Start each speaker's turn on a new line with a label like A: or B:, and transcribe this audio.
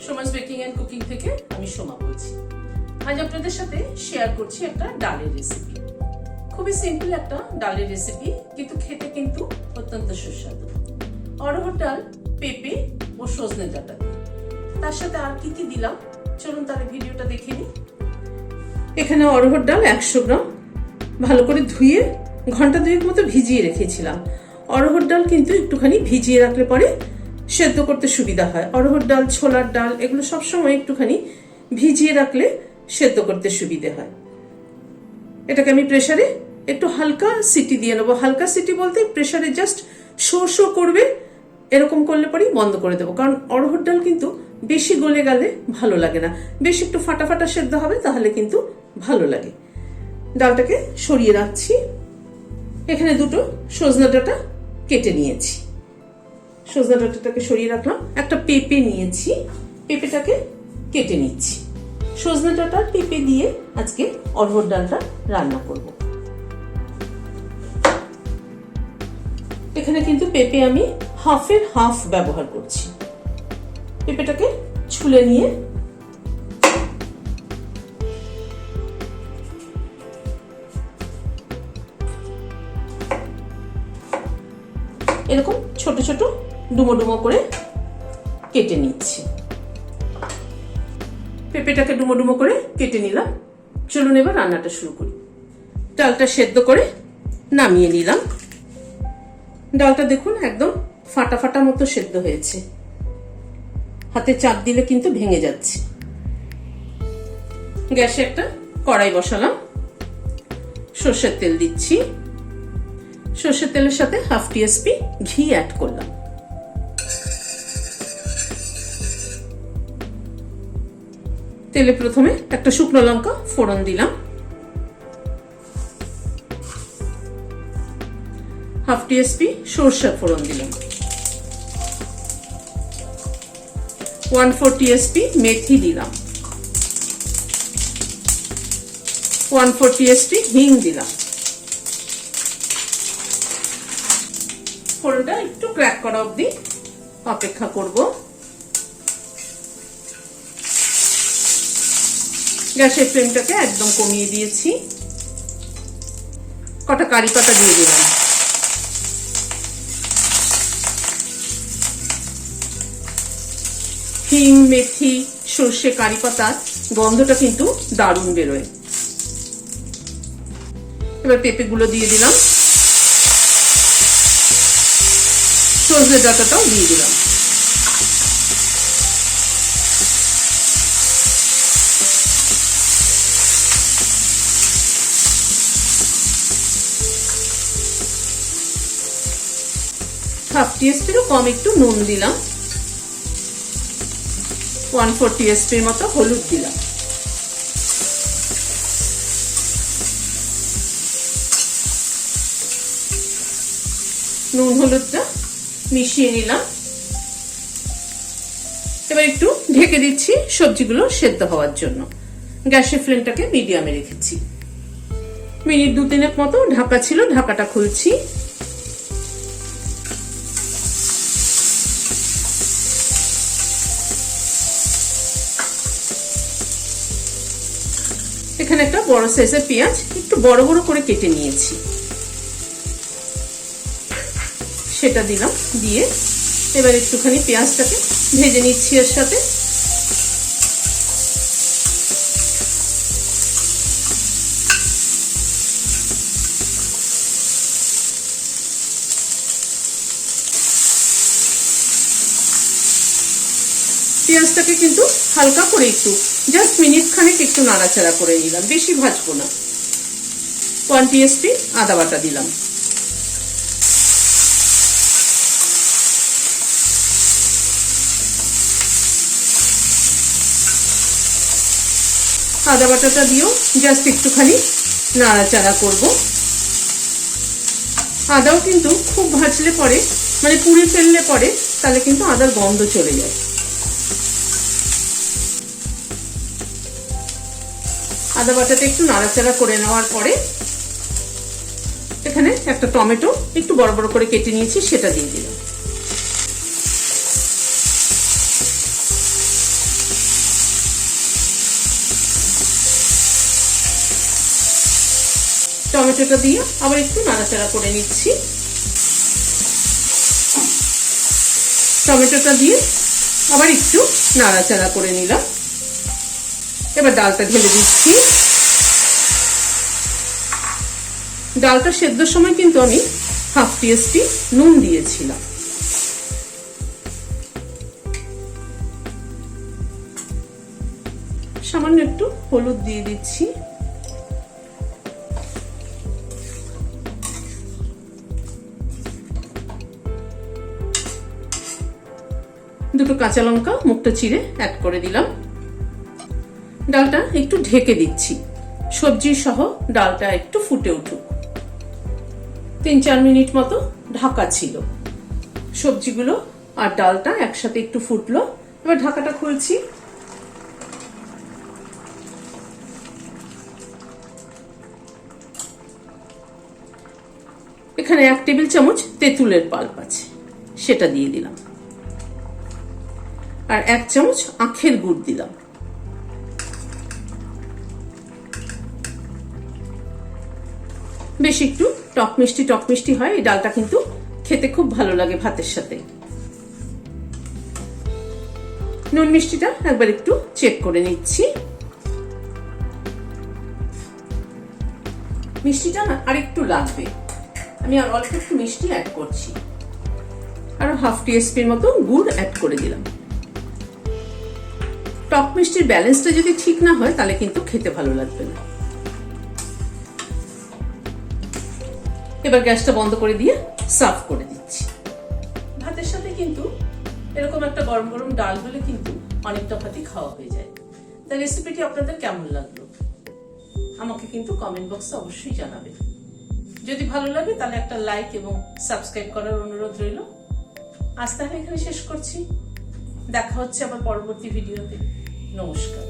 A: Soma's baking and cooking থেকে আমি সোমা বলছি। আজ আপনাদের সাথে শেয়ার করছি একটা ডালের রেসিপি। খুবই সিম্পল একটা ডালের রেসিপি, কিন্তু খেতে কিন্তু অত্যন্ত সুস্বাদু। অরহর ডাল, পেঁপে ও সজনে ডাঁটা দিয়ে। তার সাথে আর কি কি দিলাম চলুন তাহলে ভিডিওটা দেখে নিই। এখানে অরহর ডাল 100 গ্রাম ভালো করে ধুয়ে ঘন্টা 2 মতো ভিজিয়ে রেখেছিলাম। অরহর ডাল কিন্তু একটুখানি ভিজিয়ে রাখলে পরে সেদ্ধ করতে সুবিধা হয়। অরহর ডাল, ছোলার ডাল এগুলো সবসময় একটুখানি ভিজিয়ে রাখলে সেদ্ধ করতে সুবিধে হয়। এটাকে আমি প্রেসারে একটু হালকা সিটি দিয়ে নেবো। হালকা সিটি বলতে প্রেসারে জাস্ট শো করবে, এরকম করলে পরেই বন্ধ করে দেবো। কারণ অরহর ডাল কিন্তু বেশি গলে গেলে ভালো লাগে না, বেশ একটু ফাটা ফাটা সেদ্ধ হবে, তাহলে কিন্তু ভালো লাগে। ডালটাকে সরিয়ে রাখছি। এখানে দুটো সজনে ডাঁটা কেটে নিয়েছি। সজনে ডাঁটাটাকে সরিয়ে রাখলাম। একটা পেঁপে নিয়েছি, পেঁপেটাকে কেটে নিচ্ছি। সজনে ডাঁটা পেঁপে দিয়ে আজকে অরহর ডালটা রান্না করব। এখানে কিন্তু পেঁপে আমি হাফের হাফ ব্যবহার করছি। পেঁপেটাকে ছুলে নিয়ে এরকম ছোট ছোট ডুমো ডুমো করে কেটে নিচ্ছি। পেঁপেটাকে ডুমো ডুমো করে কেটে নিলাম। চলুন এবার রান্নাটা শুরু করি। ডালটা সেদ্ধ করে নামিয়ে নিলাম। ডালটা দেখুন একদম ফাটা ফাটা মতো সেদ্ধ হয়েছে, হাতে চাপ দিলে কিন্তু ভেঙে যাচ্ছে। গ্যাসে একটা কড়াই বসালাম, সর্ষের তেল দিচ্ছি। সর্ষের তেলের সাথে হাফ টিস্পুন ঘি অ্যাড করলাম। তেলে প্রথমে একটা শুকনো লঙ্কা ফোড়ন দিলাম, হাফ টিস্পুন সরষে ফোড়ন দিলাম, 1/4 টিস্পুন মেথি দিলাম, 1/4 টিস্পুন হিং দিলাম। ফোড়নটা একটু ক্র্যাক করা অবধি অপেক্ষা করব। গ্যাসের ফ্লেমটাকে একদম কমিয়ে দিয়েছি। কটা কারি পাতা দিয়ে দিলাম। হিং, মেথি, সর্ষে, কারি পাতার গন্ধটা কিন্তু দারুণ বেরোয়। এবার পেঁপেগুলো দিয়ে দিলাম, সজনে ডাঁটাটাও দিয়ে দিলাম। হাফ টিস্পুনও কম একটু নুন দিলাম, 1/4 টিস্পুন মতো হলুদ দিলাম। নুন হলুদটা মিশিয়ে নিলাম। এবার একটু ঢেকে দিচ্ছি সবজিগুলো সেদ্ধ হওয়ার জন্য। গ্যাসের ফ্লেমটাকে মিডিয়ামে রেখেছি। মিনিট 2-3 মতো ঢাকা ছিল, ঢাকাটা খুলছি। এখানে একটা বড় সাইজের পেঁয়াজ একটু বড় বড় করে কেটে নিয়েছি, সেটা দিলাম। দিয়ে এবার একটুখানি পেঁয়াজটাকে ভেজে নিচ্ছি এর সাথে। পেঁয়াজটাকে কিন্তু হালকা করে একটু জাস্ট মিনিট খানেক একটু নাড়াচাড়া করে নিলাম, বেশি ভাজবো না। 1 টিস্পুন আদা বাটা দিলাম, আদা বাটাটা দিয়েও জাস্ট একটুখানি নাড়াচাড়া করব। আদাও কিন্তু খুব ভাজলে পরে, মানে পুড়ে ফেললে পরে, তাহলে কিন্তু আদার গন্ধ চলে যায়। আদা বাটাটা একটু নাড়াচাড়া করে নেওয়ার পরে এখানে একটা টমেটো একটু বড় বড় করে কেটে নিয়েছি, সেটা দিয়ে দিলাম। টমেটোটা দিয়ে আবার একটু নাড়াচাড়া করে নিচ্ছি। টমেটোটা দিয়ে আবার একটু নাড়াচাড়া করে নিলাম। এবার ডালটা ঢেলে দিচ্ছি। ডালটা সেদ্ধর সময় কিন্তু আমি হাফ টিস্পুন নুন দিয়েছিলাম। সামান্য একটু হলুদ দিয়ে দিচ্ছি। দুটো কাঁচা লঙ্কা মুখটা চিড়ে অ্যাড করে দিলাম। ডালটা একটু ঢেকে দিচ্ছি, সবজি সহ ডালটা একটু ফুটে উঠুক। 3-4 মিনিট মতো ঢাকা ছিল। সবজিগুলো আর ডালটা একসাথে একটু ফুটলো। এবার ঢাকাটা খুলছি। এখানে 1 টেবিল চামচ তেঁতুলের পাল্প আছে, সেটা দিয়ে দিলাম। আর 1 চামচ আখের গুড় দিলাম। বেশ একটু টক মিষ্টি হয়। এই ডালটা কিন্তু খেতে খুব ভালো লাগে ভাতের সাথে। নুন মিষ্টিটা একবার একটু চেক করে নিচ্ছি। মিষ্টিটা না আর একটু লাগবে, আমি আর অল্প একটু মিষ্টি অ্যাড করছি। আর হাফ টিস্পুন মতো গুড় অ্যাড করে দিলাম। টক মিষ্টির ব্যালেন্সটা যদি ঠিক না হয় তাহলে কিন্তু খেতে ভালো লাগবে না। এবার গ্যাসটা বন্ধ করে দিয়ে সার্ভ করে দিচ্ছি। ভাতের সাথে কিন্তু এরকম একটা গরম গরম ডাল হলে কিন্তু অনেকটা ভাতই খাওয়া হয়ে যায়। তাই রেসিপিটি আপনাদের কেমন লাগলো আমাকে কিন্তু কমেন্ট বক্সে অবশ্যই জানাবেন। যদি ভালো লাগে তাহলে একটা লাইক এবং সাবস্ক্রাইব করার অনুরোধ রইল। আজ তাহলে এখানে শেষ করছি। দেখা হচ্ছে আবার পরবর্তী ভিডিওতে। নমস্কার।